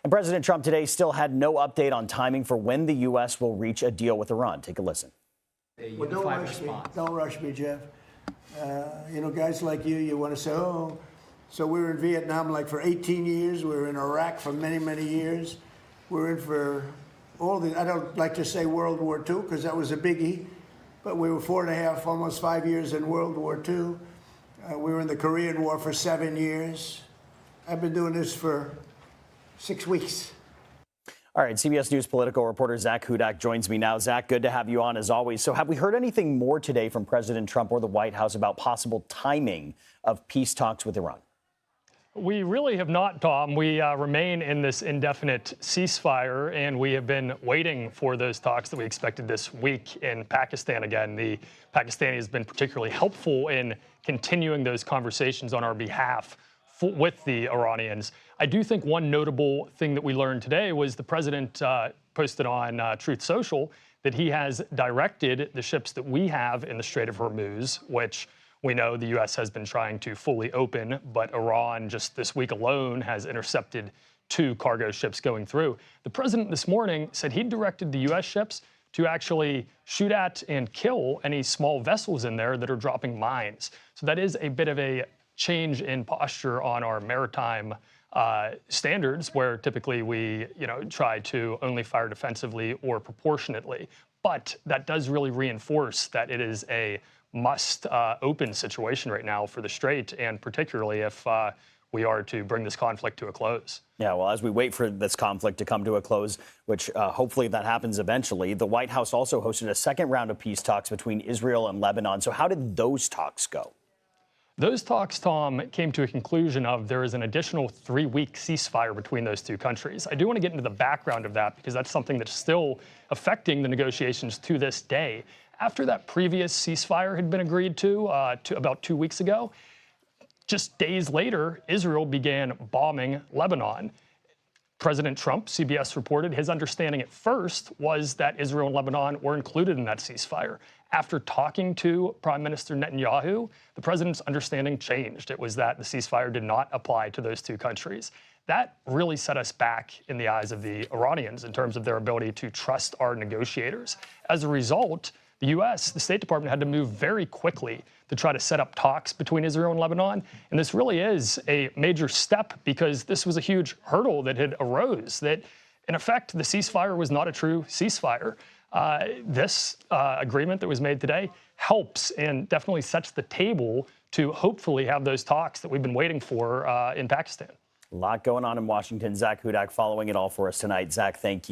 And President Trump today still had no update on timing for when the U.S. will reach a deal with Iran. Take a listen. Well, don't rush me. Don't rush me, Jeff. Guys like you want to say, oh, so we were in Vietnam like for 18 years. We were in Iraq for many, many years. We're in for all the, I don't like to say World War II because that was a biggie, but we were 4.5, almost 5 years in World War II. We were in the Korean War for 7 years. I've been doing this for 6 weeks. All right, CBS News political reporter Zak Hudak joins me now. Zak, good to have you on as always. So have we heard anything more today from President Trump or the White House about possible timing of peace talks with Iran? We really have not, Tom. We remain in this indefinite ceasefire, and we have been waiting for those talks that we expected this week in Pakistan again. The Pakistani has been particularly helpful in continuing those conversations on our behalf with the Iranians. I do think one notable thing that we learned today was the president posted on Truth Social that he has directed the ships that we have in the Strait of Hormuz, which we know the U.S. has been trying to fully open, but Iran just this week alone has intercepted 2 cargo ships going through. The president this morning said he directed the U.S. ships to actually shoot at and kill any small vessels in there that are dropping mines. So that is a bit of a change in posture on our maritime standards, where typically we try to only fire defensively or proportionately. But that does really reinforce that it is a must open situation right now for the Strait, and particularly if we are to bring this conflict to a close. Yeah, well, as we wait for this conflict to come to a close, which hopefully that happens eventually, the White House also hosted a second round of peace talks between Israel and Lebanon. So how did those talks go? Those talks, Tom, came to a conclusion of there is an additional 3-week ceasefire between those 2 countries. I do want to get into the background of that because that's something that's still affecting the negotiations to this day. After that previous ceasefire had been agreed to about 2 weeks ago, just days later, Israel began bombing Lebanon. President Trump, CBS reported, his understanding at first was that Israel and Lebanon were included in that ceasefire. After talking to Prime Minister Netanyahu, the president's understanding changed. It was that the ceasefire did not apply to those 2 countries. That really set us back in the eyes of the Iranians in terms of their ability to trust our negotiators. As a result, the U.S., the State Department, had to move very quickly to try to set up talks between Israel and Lebanon. And this really is a major step because this was a huge hurdle that had arose, that in effect, the ceasefire was not a true ceasefire. This agreement that was made today helps and definitely sets the table to hopefully have those talks that we've been waiting for in Pakistan. A lot going on in Washington. Zak Hudak following it all for us tonight. Zak, thank you.